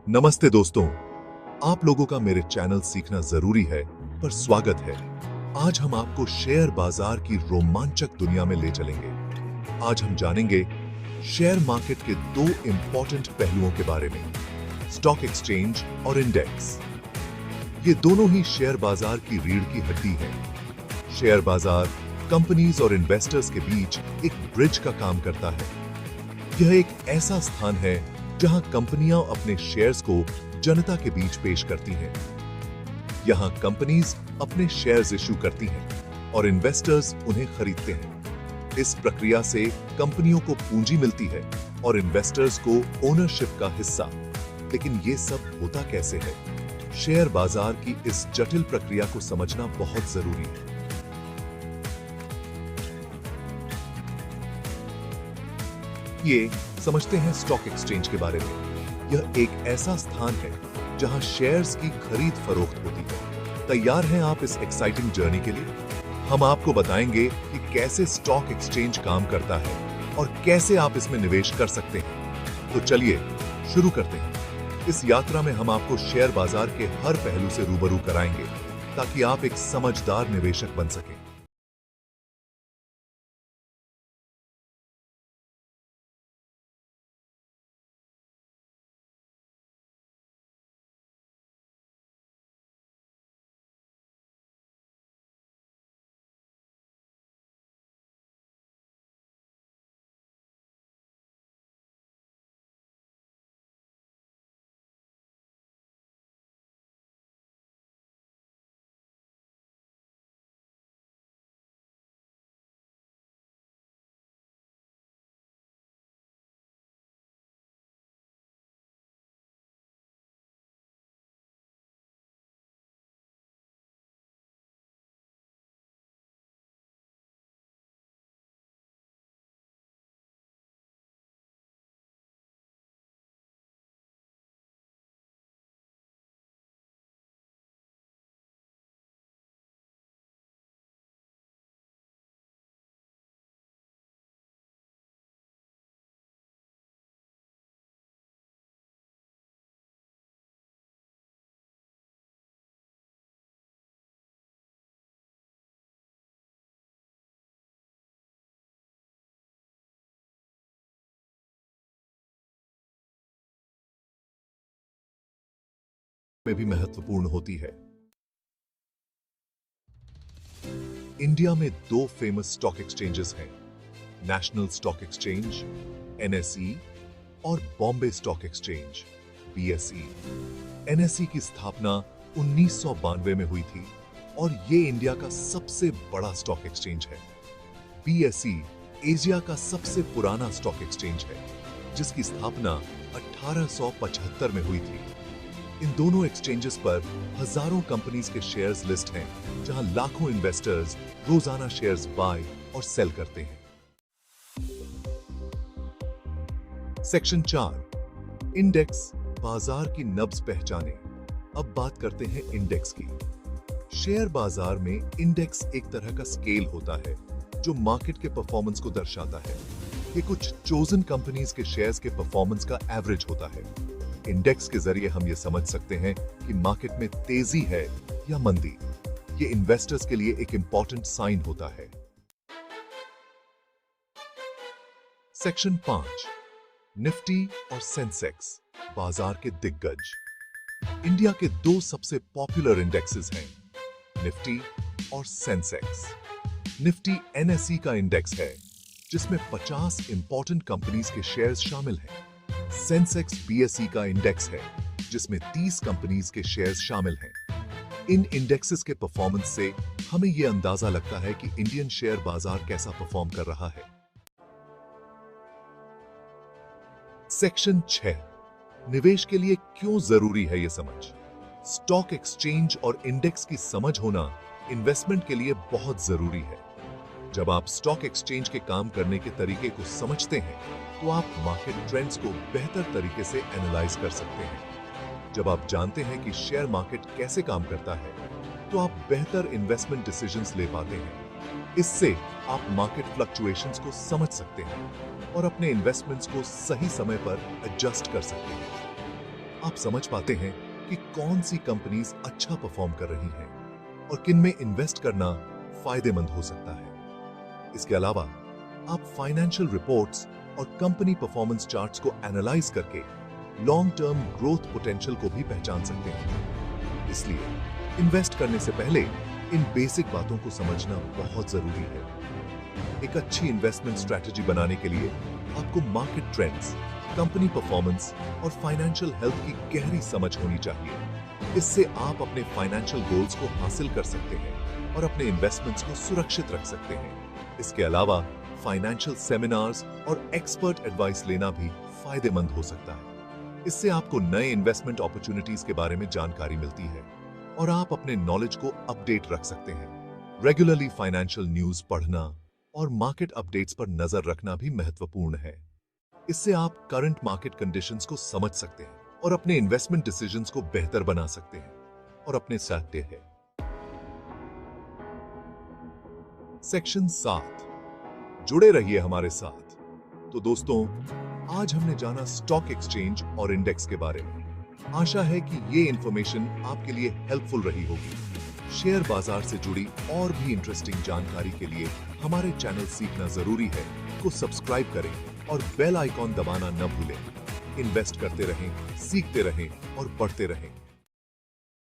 नमस्ते दोस्तों, आप लोगों का मेरे चैनल सीखना जरूरी है पर स्वागत है। आज हम आपको शेयर बाजार की रोमांचक दुनिया में ले चलेंगे। आज हम जानेंगे शेयर मार्केट के दो इंपॉर्टेंट पहलुओं के बारे में, स्टॉक एक्सचेंज और इंडेक्स। ये दोनों ही शेयर बाजार की रीढ़ की हड्डी है। शेयर बाजार कंपनीज और इन्वेस्टर्स के बीच एक ब्रिज का काम करता है। यह एक ऐसा स्थान है जहां कंपनियां अपने शेयर्स को जनता के बीच पेश करती हैं। यहां कंपनीज अपने शेयर्स इश्यू करती हैं और इन्वेस्टर्स उन्हें खरीदते हैं। इस प्रक्रिया से कंपनियों को पूंजी मिलती है और इन्वेस्टर्स को ओनरशिप का हिस्सा। लेकिन ये सब होता कैसे है? शेयर बाजार की इस जटिल प्रक्रिया को समझना बहुत जरूरी है। ये समझते हैं स्टॉक एक्सचेंज के बारे में। यह एक ऐसा स्थान है जहां शेयर्स की खरीद फरोख्त होती है। तैयार हैं आप इस एक्साइटिंग जर्नी के लिए? हम आपको बताएंगे कि कैसे स्टॉक एक्सचेंज काम करता है और कैसे आप इसमें निवेश कर सकते हैं। तो चलिए शुरू करते हैं। इस यात्रा में हम आपको शेयर बाजार के हर पहलू से रूबरू कराएंगे ताकि आप एक समझदार निवेशक बन सकें। में भी महत्वपूर्ण होती है। इंडिया में दो फेमस स्टॉक एक्सचेंजेस हैं, नेशनल स्टॉक एक्सचेंज एनएसई और Bombay stock exchange BSE. NSE की स्थापना 1992 में हुई थी और ये इंडिया का सबसे बड़ा स्टॉक एक्सचेंज है। बीएसई एशिया का सबसे पुराना स्टॉक एक्सचेंज है जिसकी स्थापना 1875 में हुई थी। इन दोनों एक्सचेंजेस पर हजारों कंपनीज के शेयर्स लिस्ट हैं, जहां लाखों इन्वेस्टर्स रोजाना शेयर्स बाय और सेल करते हैं। सेक्शन 4, इंडेक्स, बाजार की नब्ज पहचाने। अब बात करते हैं इंडेक्स की। शेयर बाजार में इंडेक्स एक तरह का स्केल होता है जो मार्केट के परफॉर्मेंस को दर्शाता है। ये कुछ चोजन कंपनीज के शेयर्स के परफॉर्मेंस का एवरेज होता है। इंडेक्स के जरिए हम ये समझ सकते हैं कि मार्केट में तेजी है या मंदी। ये इन्वेस्टर्स के लिए एक इंपॉर्टेंट साइन होता है। सेक्शन 5, निफ्टी और सेंसेक्स, बाजार के दिग्गज। इंडिया के दो सबसे पॉपुलर इंडेक्सेस हैं, निफ्टी और सेंसेक्स। निफ्टी एनएसई का इंडेक्स है जिसमें 50 इंपॉर्टेंट कंपनीज के शेयर्स शामिल हैं। सेंसेक्स बीएसई का इंडेक्स है जिसमें 30 कंपनीज के शेयर्स शामिल हैं। इन इंडेक्सेस के परफॉर्मेंस से हमें यह अंदाजा लगता है कि इंडियन शेयर बाजार कैसा परफॉर्म कर रहा है। सेक्शन 6, निवेश के लिए क्यों जरूरी है यह समझ। स्टॉक एक्सचेंज और इंडेक्स की समझ होना इन्वेस्टमेंट के लिए बहुत जरूरी है। जब आप स्टॉक एक्सचेंज के काम करने के तरीके को समझते हैं तो आप मार्केट ट्रेंड्स को बेहतर तरीके से एनालाइज कर सकते हैं। जब आप जानते हैं कि शेयर मार्केट कैसे काम करता है तो आप बेहतर इन्वेस्टमेंट डिसीजंस ले पाते हैं। इससे आप मार्केट फ्लक्चुएशंस को समझ सकते हैं और अपने इन्वेस्टमेंट्स को सही समय पर एडजस्ट कर सकते हैं। आप समझ पाते हैं कि कौन सी कंपनीज अच्छा परफॉर्म कर रही हैं और किन में इन्वेस्ट करना फायदेमंद हो सकता है। इसके अलावा आप फाइनेंशियल रिपोर्ट्स और कंपनी परफॉर्मेंस चार्ट्स को एनालाइज करके लॉन्ग टर्म ग्रोथ पोटेंशियल को भी पहचान सकते हैं। इसलिए इन्वेस्ट करने से पहले इन बेसिक बातों को समझना बहुत जरूरी है। एक अच्छी इन्वेस्टमेंट स्ट्रैटेजी बनाने के लिए आपको मार्केट ट्रेंड्स, कंपनी परफॉर्मेंस और फाइनेंशियल हेल्थ की गहरी समझ होनी चाहिए। इससे आप अपने फाइनेंशियल गोल्स को हासिल कर सकते हैं और अपने इन्वेस्टमेंट्स को सुरक्षित रख सकते हैं। इसके अलावा फाइनेंशियल सेमिनार्स और एक्सपर्ट एडवाइस लेना भी फायदेमंद हो सकता है। इससे आपको नए इन्वेस्टमेंट अपॉर्चुनिटीज के बारे में जानकारी मिलती है और आप अपने नॉलेज को अपडेट रख सकते हैं। रेगुलरली फाइनेंशियल न्यूज पढ़ना और मार्केट अपडेट्स पर नजर रखना भी महत्वपूर्ण है। इससे आप करंट मार्केट कंडीशंस को समझ सकते हैं और अपने इन्वेस्टमेंट डिसीजंस को बेहतर बना सकते हैं और अपने साथ है। सेक्शन 7, जुड़े रहिए हमारे साथ। तो दोस्तों, आज हमने जाना स्टॉक एक्सचेंज और इंडेक्स के बारे में। आशा है कि ये इंफॉर्मेशन आपके लिए हेल्पफुल रही होगी। शेयर बाजार से जुड़ी और भी इंटरेस्टिंग जानकारी के लिए हमारे चैनल सीखना जरूरी है को सब्सक्राइब करें और बेल आइकॉन दबाना न भूलें। इन्वेस्ट करते रहें, सीखते रहें और बढ़ते रहें।